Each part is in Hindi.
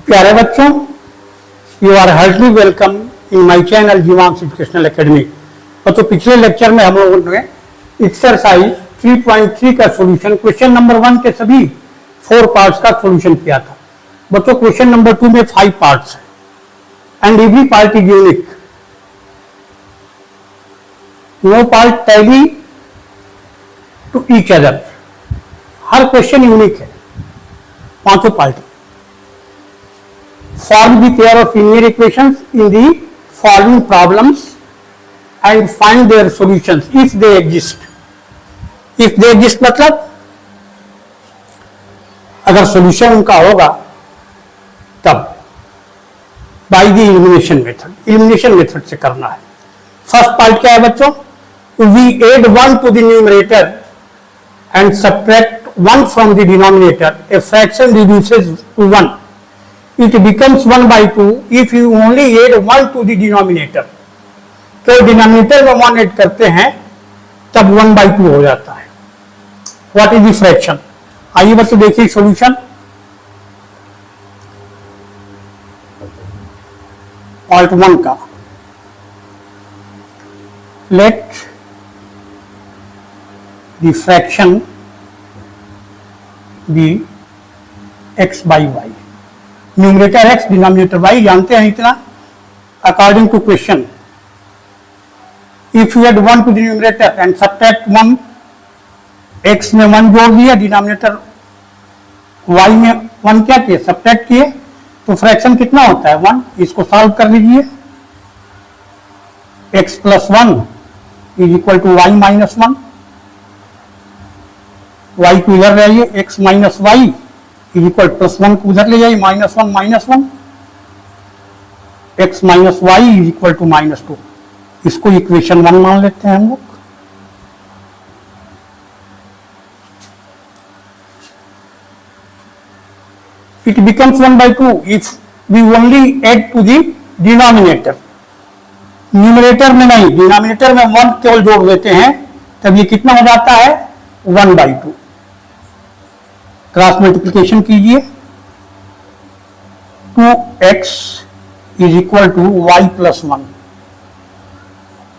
प्यारे बच्चों, you are heartly welcome in my channel Jeevansh educational academy. तो पिछले लेक्चर में हम लोगों ने एक्सरसाइज 3.3 का सॉल्यूशन क्वेश्चन नंबर 1 के सभी 4 पार्ट्स का सॉल्यूशन किया था। बच्चों क्वेश्चन नंबर 2 में 5 पार्ट्स हैं and every part is unique. No part tally to each other. हर क्वेश्चन यूनिक है पांचों part. Solve the pair of linear equations in the following problems and find their solutions if they exist. If they exist मतलब अगर solution उनका होगा तब by the elimination method. Elimination method से करना है। First part क्या है बच्चों? We add 1 to the numerator and subtract 1 from the denominator. A fraction reduces to 1. It becomes 1 by 2 if you only add 1 to the denominator. तो डिनोमिनेटर में 1 ऐड करते हैं तब 1 by 2 हो जाता है। What is the fraction? आइए बच्चों देखिए सॉल्यूशन। पार्ट 1 का let the fraction be x by y। Numerator x denominator y जानते हैं इतना। According to question if you add 1 to the numerator and subtract 1, x में 1 जोड़ दिया, डिनोमिनेटर y में 1 क्या किए सब्ट्रैक्ट किए, तो फ्रैक्शन कितना होता है 1। इसको सॉल्व कर लीजिए। x plus 1 is equal to y minus 1। y को इधर ले आइए, x minus y is equal plus 1 को उधर ले जाइए, minus 1 minus 1। x minus y is equal to minus 2। इसको इक्वेशन 1 मान लेते हैं हम लोग। It becomes 1 by 2 if we only add to the denominator. Numerator में नहीं, डिनोमिनेटर में 1 केवल जोड़ देते हैं तब ये कितना हो जाता है 1 by 2। क्रॉस मल्टीप्लिकेशन कीजिए। 2x is equal to y plus 1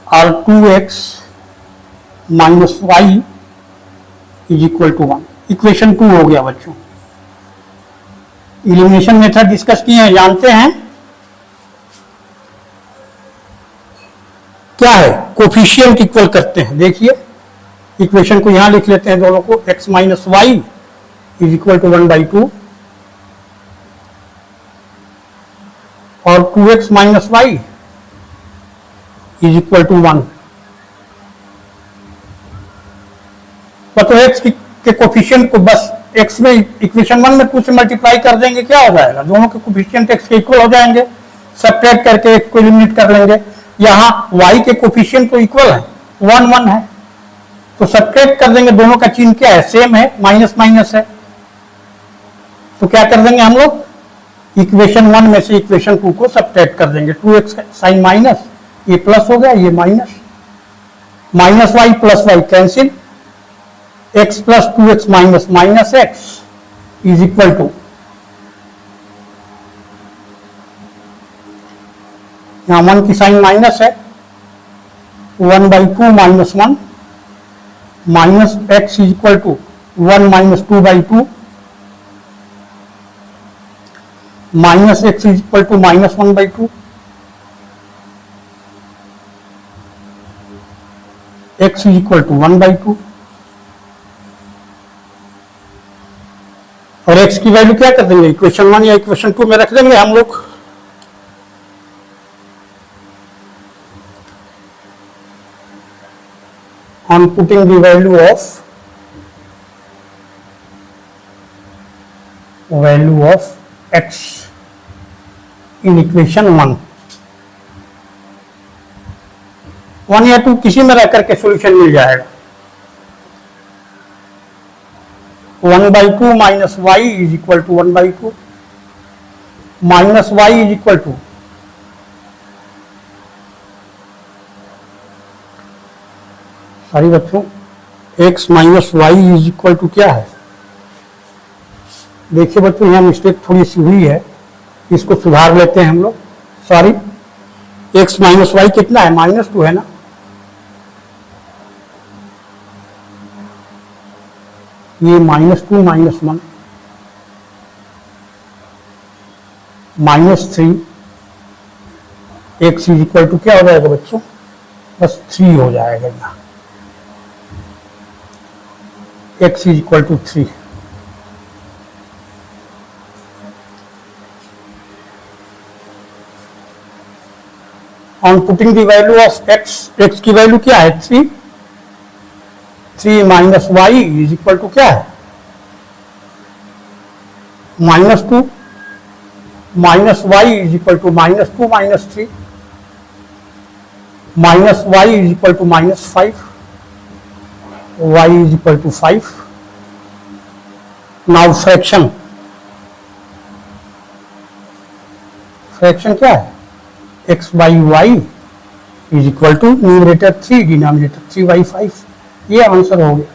और 2x minus y is equal to 1। Equation 2 हो गया बच्चों। एलिमिनेशन मेथड डिस्कस किए हैं, जानते हैं क्या है। कोफिशिएंट इक्वल करते हैं। देखिए इक्वेशन को यहां लिख लेते हैं दोनों को। x minus y is equal to 1 by 2 और 2x minus y is equal to 1। तो x के कोफिशिएंट को बस x में इक्वेशन 1 में 2 से मल्टीप्लाई कर देंगे, क्या हो जाएगा, दोनों के कोफिशिएंट x के इक्वल हो जाएंगे। सब्ट्रैक्ट करके x को एलिमिनेट कर लेंगे। यहां y के कोफिशिएंट तो इक्वल है, 1 1 है, तो सब्ट्रैक्ट कर देंगे। दोनों का चिन्ह क्या है, सेम है, माइनस माइनस है। तो क्या कर देंगे हम लोग, इक्वेशन 1 में से इक्वेशन 2 को सब्ट्रैक्ट कर देंगे। 2x साइन माइनस, ये प्लस हो गया, ये minus, minus y plus y cancel, x plus 2x minus minus x is equal to, यहां 1 की साइन माइनस है, 1 by 2 minus 1 minus x is equal to 1 minus 2 by 2 minus x is equal to minus 1 by 2। x is equal to 1 by 2 और x की वैल्यू क्या कर देंगे, इक्वेशन 1 या इक्वेशन 2 में रख देंगे हम लोग। On putting the value of x in equation 1 या 2 किसी में रह करके सॉल्यूशन मिल जाएगा। 1 by 2 minus y is equal to 1 by 2 minus y is equal to, sorry बच्चों, x minus y is equal to क्या है, देखिए बच्चों यहाँ मिस्टेक थोड़ी सी हुई है। इसको सुधार लेते हैं हम लोग। सॉरी, x माइनस वाई कितना है? -2 है ना। ये -2 -1 -3 x इज इक्वल टू क्या हो जाएगा बच्चों? बस 3 हो जाएगा यहाँ। x is equal to 3। On putting the value of x की वैल्यू क्या है? 3 minus y is equal to क्या है? -2 minus y is equal to -2 -3 minus y is equal to -5 y is equal to 5। Now fraction क्या है? x by y is equal to numerator 3 denominator 3/5। ये आंसर हो गया।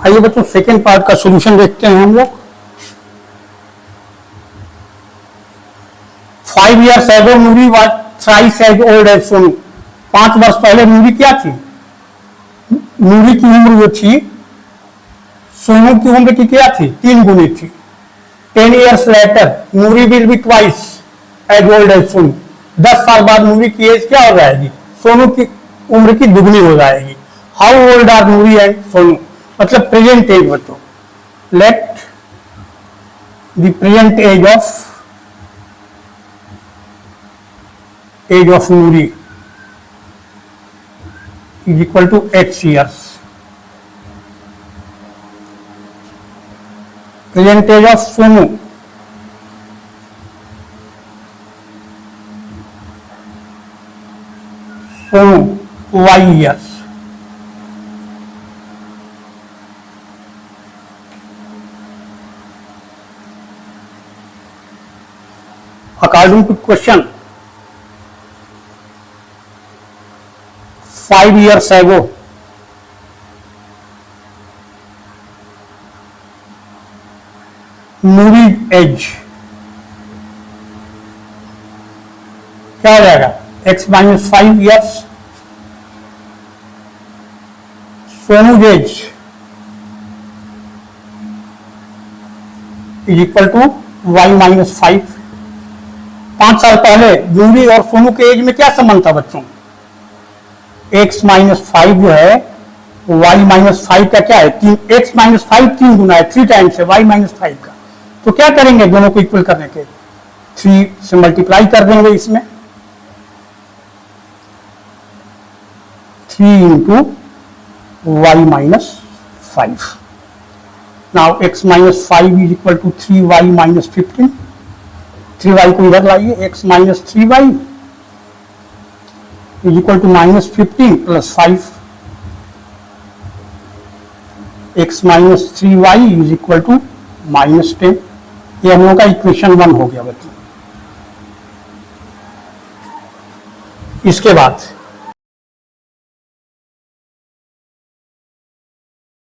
आइए बच्चों सेकेंड पार्ट का सॉल्यूशन देखते हैं हम लोग। 5 years ago movie was thrice as old as Sonu. 5 वर्ष पहले मूवी क्या थी? मूवी की उम्र जो थी सोनू की उम्र की क्या थी? 3 गुनी थी। 10 years later movie will be twice as old as Sonu. 10 साल बाद मूवी की एज क्या हो जाएगी? सोनू की उम्र की दुगनी हो जाएगी। How old are movie and Sonu? मतलब प्रेजेंट एज बच्चों। Let the present age of movie is equal to x years। Present age of Sonu y years। According to question, 5 years ago movie age क्या हो जाएगा? x minus 5 years। Sonu age is equal to y minus 5। 5 साल पहले मूवी और सोनू के एज में क्या संबंध था बच्चों? x माइनस 5 जो है y माइनस 5 का क्या है? x माइनस 5 3 गुना है, 3 टाइम्स है y माइनस 5 का। तो क्या करेंगे दोनों को इक्वल करने के? 3 से मल्टीप्लाई कर देंगे इसमें। 3 into y minus 5। Now x minus 5 is equal to 3y minus 15। 3y को इधर लाइए। x minus 3y is equal to -15 plus 5। x minus 3y is equal to -10। ये हम लोग का इक्वेशन 1 हो गया बच्चों। इसके बाद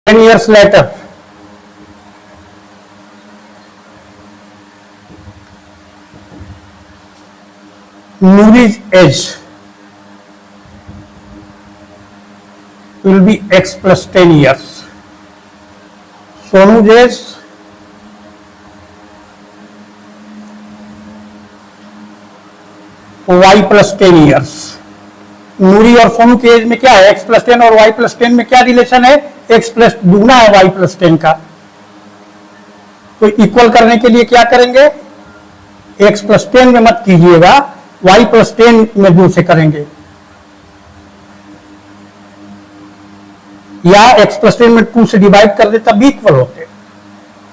10 years later movie's age will be x plus 10 years। Sonu age y plus 10 years। Nuri और सोनू के एज में क्या है? x plus 10 और y plus 10 में क्या रिलेशन है? x प्लस दुगना है y plus 10 का। तो इक्वल करने के लिए क्या करेंगे? x plus 10 में मत कीजिएगा, y plus 10 में 2 से करेंगे, या x plus 10 में 2 से डिवाइड कर दे तब भी इक्वल होते।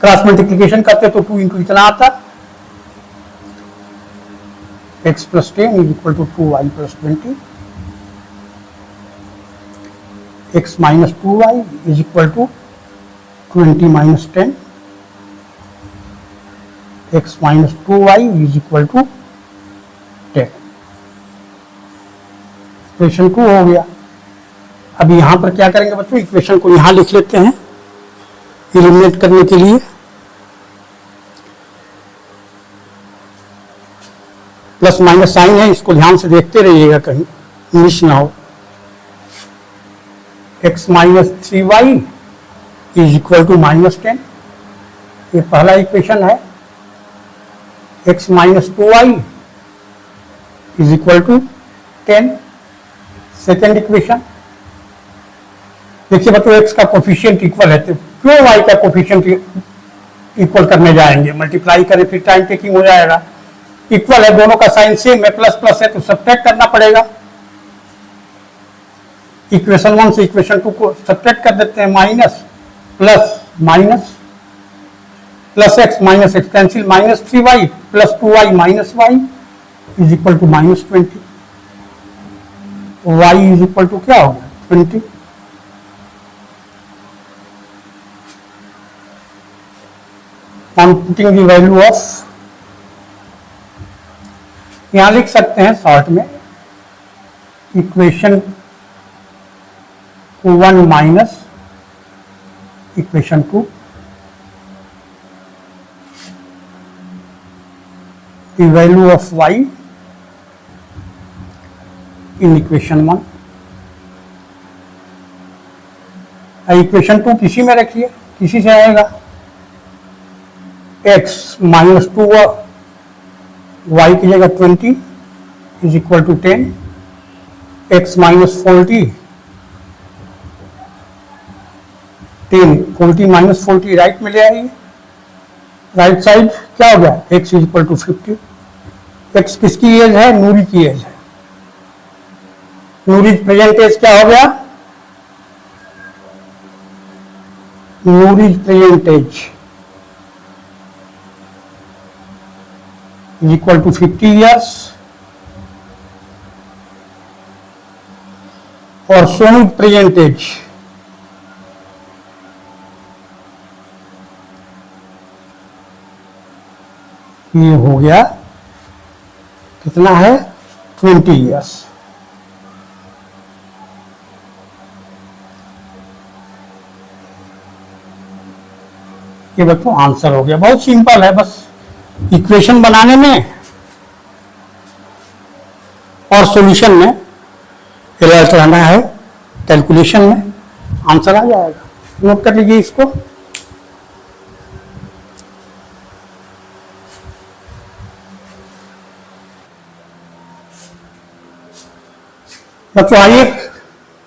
क्रॉस मल्टीप्लीकेशन करते तो 2 इंटू इतना आता। x plus 10 is equal to 2y plus 20। x minus 2y is equal to 20 minus 10। x minus 2y is equal to 10। Equation 2 हो गया। अब यहां पर क्या करेंगे बच्चों, इक्वेशन को यहां लिख लेते हैं एलिमिनेट करने के लिए। प्लस माइनस साइन है, इसको ध्यान से देखते रहिएगा कहीं मिस ना हो। x minus 3y is equal to -10, ये पहला इक्वेशन है। x minus 2y is equal to 10, second equation. देखिए बच्चों x का कोफिशिएंट इक्वल है, तो क्यों y का कोफिशिएंट इक्वल करने जाएंगे, मल्टीप्लाई करें फिर टाइम टेकिंग हो जाएगा। इक्वल है, दोनों का साइन सेम है, प्लस प्लस है तो सब्ट्रैक्ट करना पड़ेगा। इक्वेशन 1 से इक्वेशन 2 को सब्ट्रैक्ट कर देते हैं, minus plus minus plus x minus x cancel, -3y plus 2y minus y is equal to -20। y is equal to क्या हो गया 20। I'm putting the value of, यहां लिख सकते हैं शॉर्ट में equation 1 minus equation 2, the value of y in equation 1। Equation 2 किसी में रखिए, किसी से आएगा x माइनस 2 y की जगह 20 is equal to 10, x minus 40 minus 40 right में ले आइए, राइट साइड क्या हो गया x is equal to 50। x किसकी एज है, नूरी की एज है। नूरी प्रेजेंट एज क्या हो गया, Noori present age is equal to 50 years और सोनू प्रेजेंट एज ये हो गया कितना है 20 years। ये बच्चों आंसर हो गया, बहुत सिंपल है, बस इक्वेशन बनाने में और सॉल्यूशन में अलर्ट रहना है, कैलकुलेशन में आंसर आ जाएगा। नोट कर लीजिए इसको। बच्चों आइए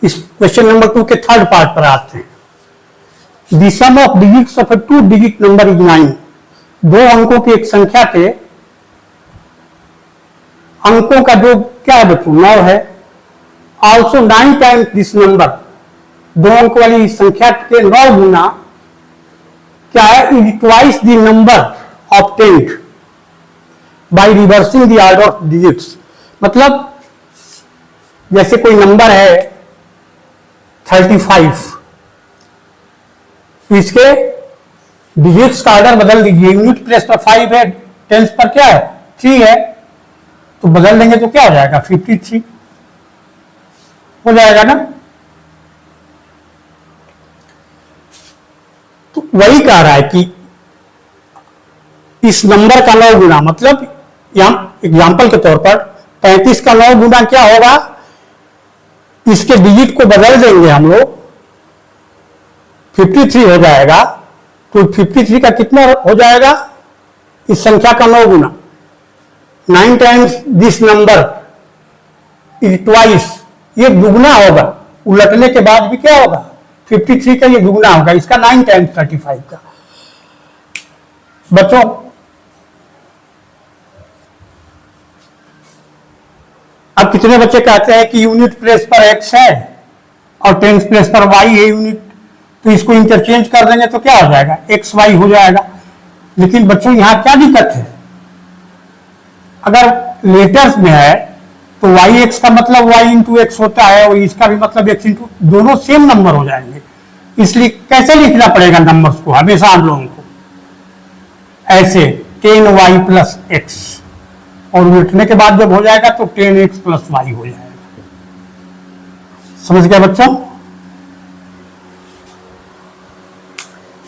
इस क्वेश्चन नंबर 2 के थर्ड पार्ट पर आते हैं। The sum of digits of a 2 digit number is 9। दो अंकों की एक संख्या के अंकों का जो क्या है बच्चों 9 है। ऑल्सो 9 टाइम्स दिस नंबर, दो अंक वाली संख्या के 9 गुना क्या है, is twice the number obtained by reversing the order of digits. मतलब जैसे कोई नंबर है 35, इसके डिजिट्स का ऑर्डर बदल दीजिए। यूनिट प्लेस पर 5 है, टेंस पर क्या है 3 है, तो बदल देंगे तो क्या हो जाएगा 53 हो जाएगा ना। तो वही कह रहा है कि इस नंबर का 9 गुना, मतलब यहां एग्जांपल के तौर पर 35 का 9 गुना क्या होगा, इसके डिजिट को बदल देंगे हम लोग 53 हो जाएगा। तो 53 का कितना हो जाएगा, इस संख्या का 9 गुना। 9 times this number is twice, ये दुगना होगा, उलटने के बाद भी क्या होगा 53 का ये दुगना होगा, इसका 9 टाइम्स 35 का। बच्चों अब कितने बच्चे कहते हैं कि यूनिट प्लेस पर x है और टेंस प्लेस पर y है यूनिट, तो इसको इंटरचेंज कर देंगे तो क्या हो जाएगा एक्स वाई हो जाएगा। लेकिन बच्चों यहां क्या दिक्कत है, अगर लेटर्स में है तो वाई एक्स का मतलब वाई इंटू एक्स होता है और इसका भी मतलब एक्स इंटू, दोनों सेम नंबर हो जाएंगे। इसलिए कैसे लिखना पड़ेगा नंबर्स को हमेशा हम लोगों को, ऐसे 10y प्लस एक्स, और उलटने के बाद जब हो जाएगा तो 10x प्लस वाई हो जाएगा। समझ गया बच्चों?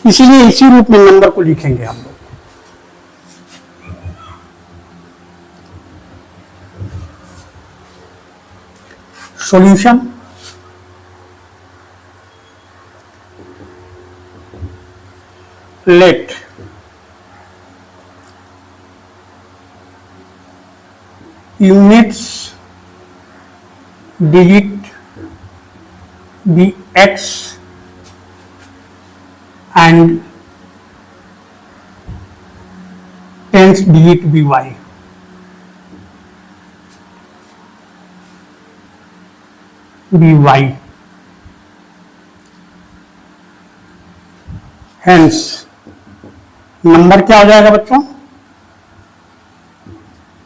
इसीलिए इसी रूप में नंबर को लिखेंगे हम लोग। Solution, let units digit be x and tens digit be y. Hence number क्या हो जाएगा बच्चों?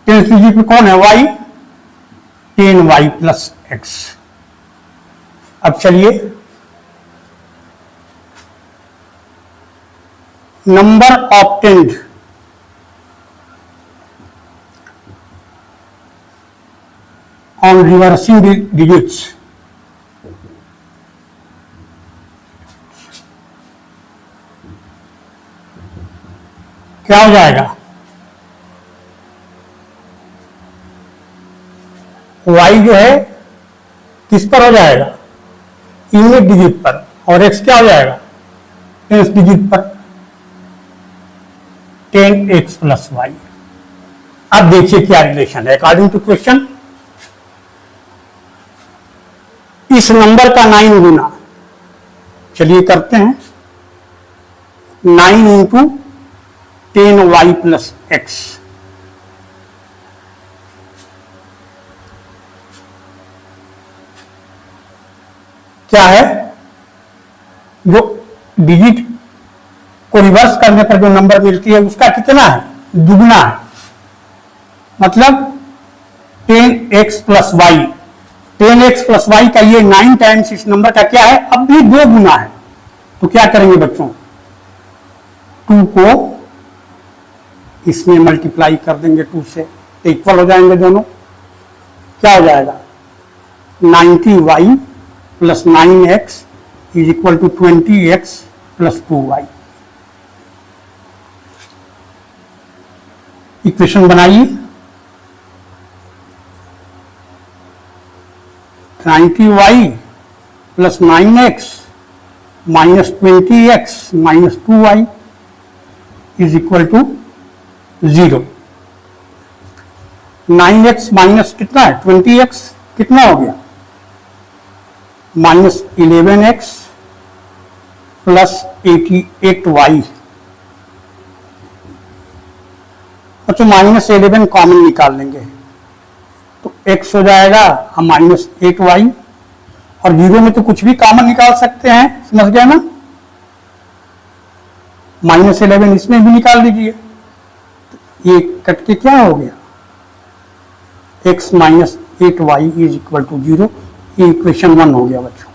टेंस डिजिट में कौन है? y, 10y plus x। अब चलिए number obtained on reversing digits, क्या हो जाएगा? y जो है किस पर हो जाएगा? यूनिट डिजिट पर, और x क्या हो जाएगा? टेंस डिजिट पर, 10x प्लस वाई। अब देखिए क्या रिलेशन है अकॉर्डिंग टू क्वेश्चन। इस नंबर का 9 गुना, चलिए करते हैं, 9 इंटू 10y प्लस एक्स, क्या है? जो डिजिट को रिवर्स करने पर जो नंबर मिलती है उसका कितना है? दुगना है। मतलब 10x plus Y, 10x plus Y का ये 9 टाइम्स इस नंबर का क्या है? अब भी 2 गुना है। तो क्या करेंगे बच्चों? 2 को इसमें मल्टीप्लाई कर देंगे 2 से, तो इक्वल हो जाएंगे दोनों। क्या हो जाएगा? 90y plus 9x is equal to 20x plus 2y। Equation बनाइए। 90y plus 9x minus 20x minus 2y is equal to 0। 9x minus कितना है? 20x, कितना हो गया? Minus 11x plus 88y। अच्छा, माइनस 11 कॉमन निकाल लेंगे तो x हो जाएगा माइनस 8y, और 0 में तो कुछ भी कॉमन निकाल सकते हैं, समझ गए ना? माइनस 11 इसमें भी निकाल दीजिए, ये कट के क्या हो गया? x minus 8y is equal to 0। ये इक्वेशन 1 हो गया बच्चों।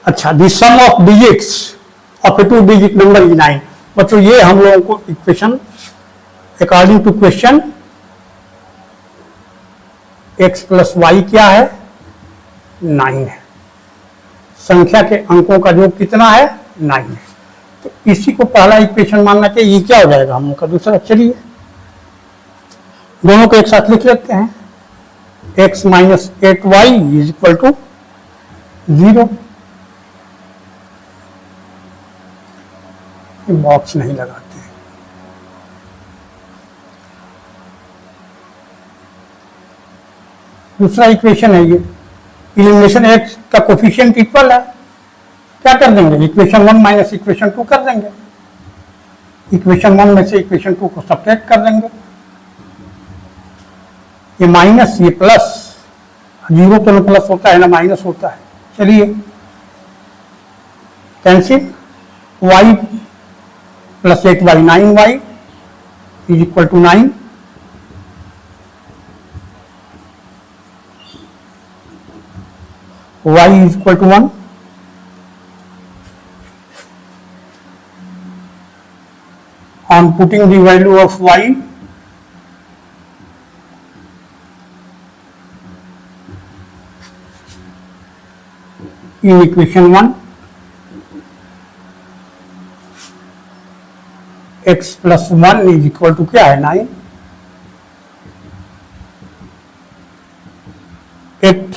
अच्छा, the sum of digits of a 2 digit number is 9। बच्चों ये हम लोगों को equation according to question x plus y क्या है? 9 है। संख्या के अंकों का योग कितना है? 9 है। तो इसी को पहला इक्वेशन मानना चाहिए। ये क्या हो जाएगा हम लोग का दूसरा? चलिए दोनों को एक साथ लिख लेते हैं। x minus 8y is equal to 0। Box नहीं लगाते हैं। दूसरा इक्वेशन है ये, इलिमिनेशन x का कोफिशिएंट इक्वल है। क्या कर देंगे? इक्वेशन 1 माइनस इक्वेशन 2 कर देंगे। इक्वेशन 1 में से इक्वेशन 2 को सब्ट्रैक्ट कर देंगे। ये माइनस, ये प्लस, 0 तो ना प्लस होता है ना माइनस होता है। चलिए cancel, y plus 8y 9y is equal to 9। y is equal to 1। On putting the value of y, in equation 1 x plus 1 is equal to क्या है 9। एट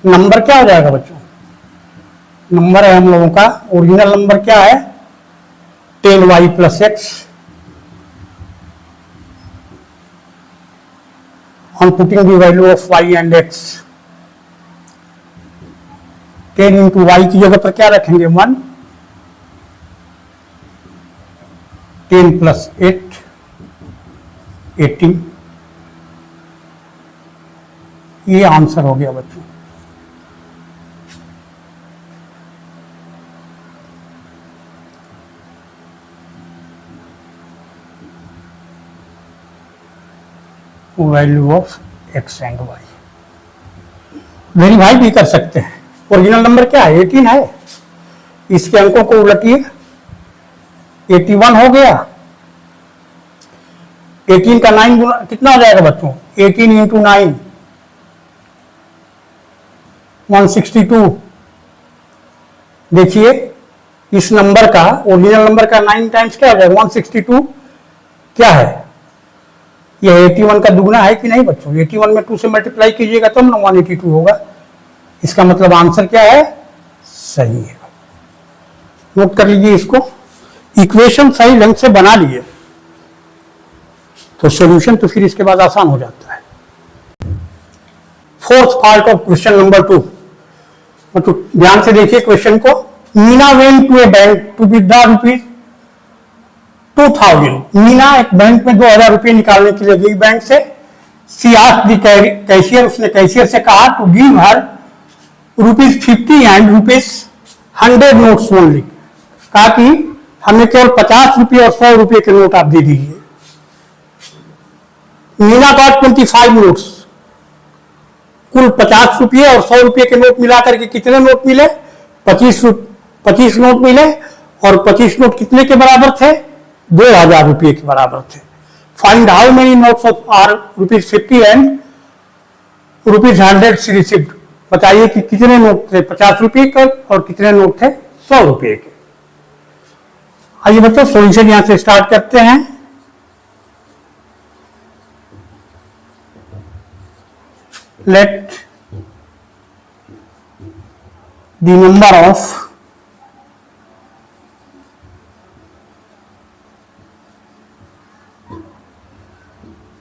नंबर क्या हो जाएगा बच्चों, नंबर है हम लोगों का ओरिजिनल नंबर क्या है 10y plus x. On putting the value of y and x, 10 into y की जगह पर क्या रखेंगे 1, 10 प्लस 8 18। ये आंसर हो गया बच्चों। Value of x and y verify भी कर सकते हैं। ओरिजिनल नंबर क्या है 18 है, इसके अंकों को उलटिए 81 हो गया। 18 का 9 गुना कितना हो जाएगा बच्चों 18 इंटू 9 162। देखिए इस नंबर का ओरिजिनल नंबर का 9 टाइम्स क्या हो जाएगा 162 क्या है, यह 81 का दुगना है कि नहीं बच्चों। 81 में 2 से मल्टीप्लाई कीजिएगा तब ना 182 होगा। इसका मतलब आंसर क्या है सही है। नोट कर लीजिए इसको। इक्वेशन सही ढंग से बना लिए तो सॉल्यूशन तो फिर इसके बाद आसान हो जाता है। Fourth part of question number 2, तो ध्यान से देखिए क्वेश्चन को। Meena went to a bank to withdraw rupees 2000। Meena एक बैंक में 2000 रुपये निकालने के लिए गई बैंक से। सी आस्क्ड द कैशियर, उसने कैशियर से कहा to give her ₹50 and ₹100 notes only, कहा कि हमें केवल 50 रुपये और 100 रुपये के नोट आप दे दीजिए। मीना गॉट 25 नोट्स, कुल 50 रुपये और 100 रुपये के नोट मिलाकर के कितने नोट मिले 25 नोट मिले। और 25 नोट कितने के बराबर थे 2000 रुपये के बराबर थे। Find how many notes of R ₹50 and ₹100 she received. बताइए कि कितने नोट थे 50 रुपये के और कितने नोट थे 100 रुपये के। आइए बच्चों सॉल्यूशन यहां से स्टार्ट करते हैं। Let the number of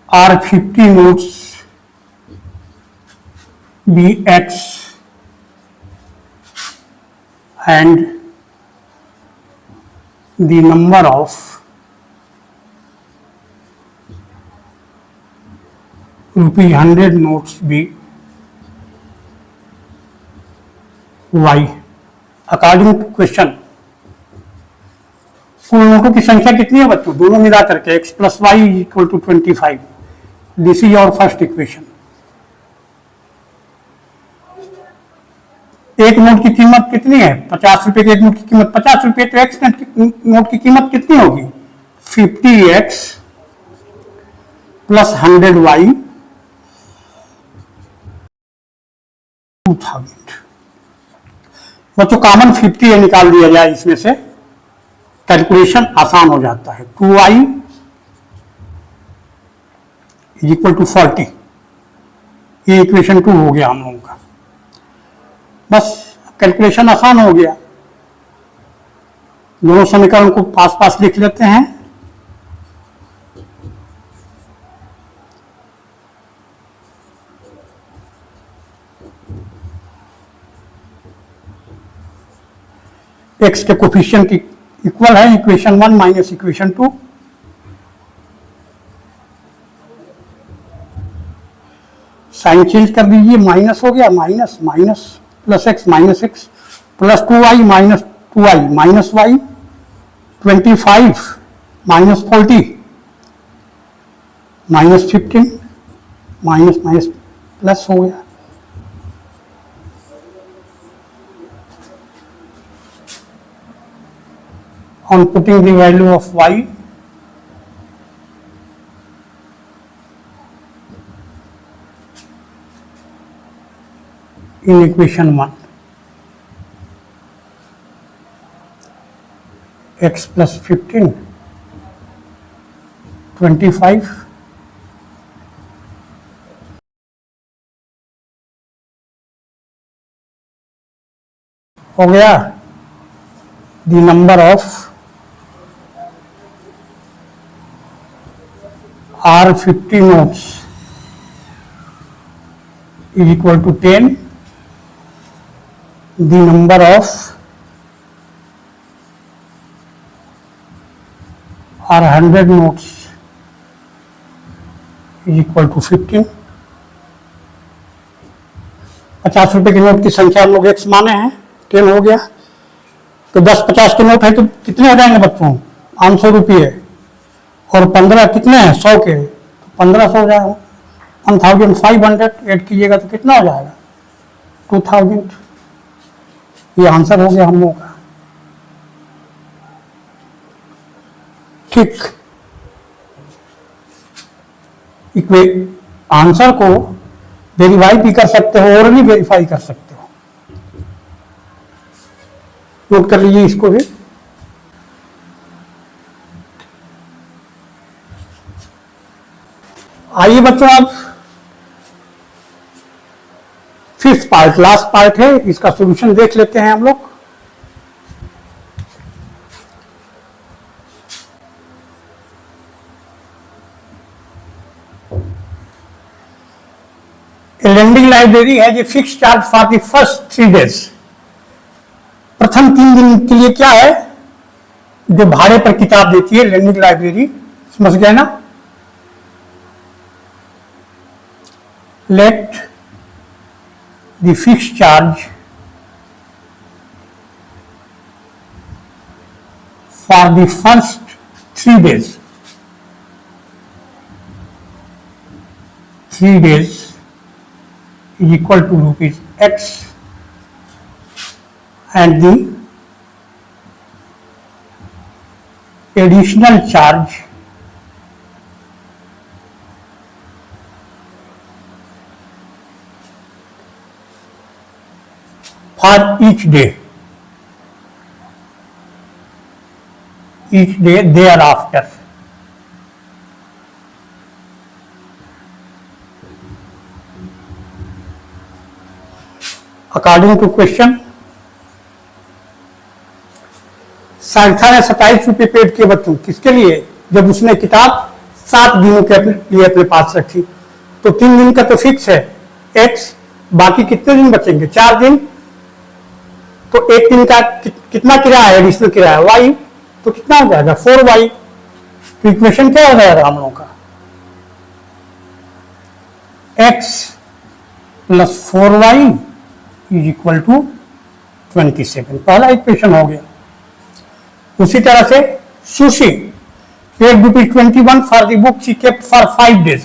are 50 notes be x and the number of ₹100 notes be y according to question। कुल नोटों की संख्या कितनी है बच्चों दोनों मिला करके x plus y equal to 25। This is our first equation. एक नोट की कीमत कितनी है 50 रुपए के, एक नोट की कीमत 50 रुपए, तो एक्स नोट की कीमत कितनी होगी 50x प्लस 100y 2000। बच्चों कॉमन 50 निकाल दिया जाए इसमें से, कैलकुलेशन आसान हो जाता है। 2y is equal to 40। ये इक्वेशन 2 हो गया हम लोगों का। बस कैलकुलेशन आसान हो गया। दोनों समीकरण को पास पास लिख लेते हैं। एक्स के कोफिशिएंट इक्वल है equation 1 minus equation 2। Sign change कर दीजिए, माइनस हो गया, minus minus plus x minus x plus 2y minus 2y minus y 25 minus 40 minus 15 minus minus plus हो गया। On putting the value of y, in equation 1 x plus 15 25 हो गया। The number of R50 notes is equal to 10. The number of R100 notes is equal to 15. 50 रुपए के नोट की संख्या हम लोग x माने हैं, 10 हो गया। तो 10-50 के नोट है तो कितने हो जाएंगे बच्चों? 500 रुपये। और 15 कितने हैं? 100 के, तो 1500 हो जाएगा। 1500 ऐड कीजिएगा तो कितना हो जाएगा? 2000। ये आंसर हो गया हम लोगों का। ठीक, आंसर को वेरीफाई भी कर सकते हो और भी वेरीफाई कर सकते हो। नोट कर लीजिए इसको भी। आइए बच्चों, अब 5th पार्ट, लास्ट पार्ट है, इसका सॉल्यूशन देख लेते हैं हम लोग। लेंडिंग लाइब्रेरी है जो fix charge for the first 3 days। प्रथम 3 दिन के लिए क्या है, जो भाड़े पर किताब देती है लेंडिंग लाइब्रेरी, समझ गए ना? Let the fix charge for the first 3 days 3 days is equal to rupees X, and the additional charge for each day thereafter। According to question, Sarika ने 27 रुपये पेड किए बच्चों, किसके लिए? जब उसने किताब 7 दिनों के लिए अपने पास रखी। तो 3 दिन का तो फिक्स है x, बाकी कितने दिन बचेंगे? 4 दिन। तो एक दिन का कितना किराया है? एडिशनल किराया y, तो कितना हो जाएगा? 4y। तो इक्वेशन क्या हो जाएगा हम लोगों का? x plus 4y is equal to 27। पहला इक्वेशन हो गया। उसी तरह से Sushi paid ₹21 for the book she kept for 5 days।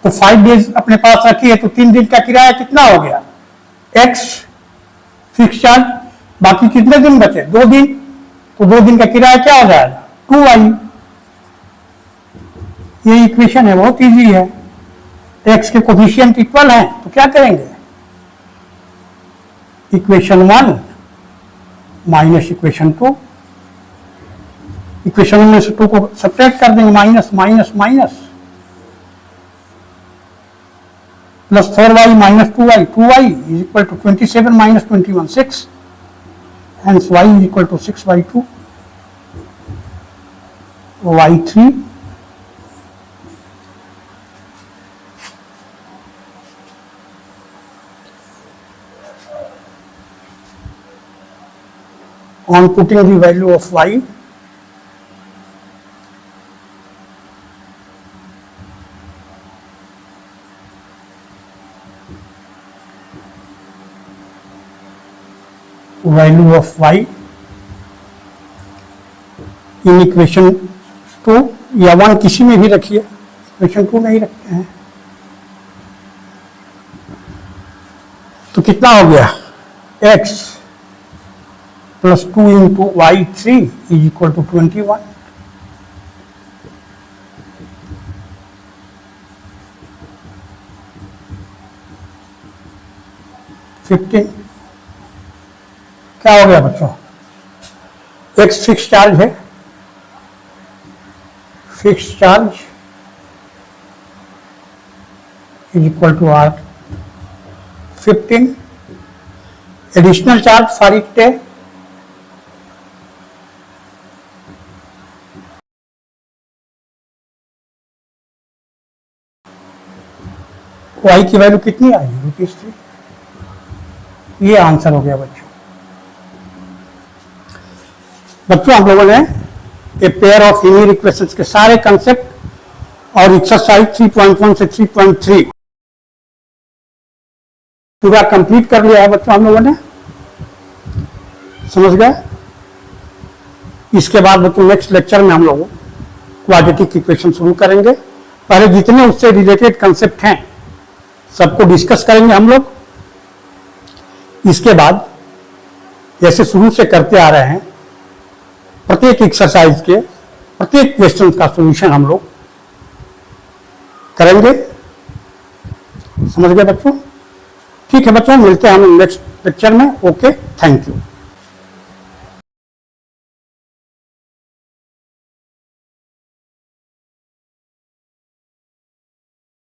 तो 5 days अपने पास रखी है, तो 3 दिन का किराया कितना हो गया? x फिक्स चार्ज, बाकी कितने दिन बचे? 2 दिन। तो 2 दिन का किराया क्या हो जाएगा? 2y। ये इक्वेशन है, बहुत इजी है। x के कोफिशिएंट इक्वल हैं, तो क्या करेंगे? इक्वेशन 1 माइनस इक्वेशन 2, इक्वेशन में से 2 को सब्ट्रैक्ट कर देंगे, minus minus minus, plus 4y minus 2y, 2y is equal to 27 minus 21 6, hence y is equal to 6/2, y3 on putting the value of y, value of y in equation 2 या 1 किसी में भी रखिए, इक्वेशन 2 नहीं रखते हैं। तो कितना हो गया? x plus 2 into y3 is equal to 21। 15 क्या हो गया बच्चों, एक्स फिक्स चार्ज है, fix charge is equal to R 15 additional charge for each day y की वैल्यू कितनी आएगी ₹3। ये आंसर हो गया बच्चों। बच्चों हम लोगों ने a pair of linear equations के सारे कंसेप्ट और एक्सरसाइज 3.1 से 3.3 पूरा कंप्लीट कर लिया है बच्चों हम लोगों ने, समझ गए। इसके बाद बच्चों नेक्स्ट लेक्चर में हम लोग क्वाड्रेटिक इक्वेशन शुरू करेंगे। पहले जितने उससे रिलेटेड कंसेप्ट हैं सबको डिस्कस करेंगे हम लोग। इसके बाद जैसे शुरू से करते आ रहे हैं प्रत्येक एक्सरसाइज के प्रत्येक क्वेश्चन का सॉल्यूशन हम लोग करेंगे, समझ गए बच्चों। ठीक है बच्चों, मिलते हैं हम नेक्स्ट लेक्चर में। Okay, thank you.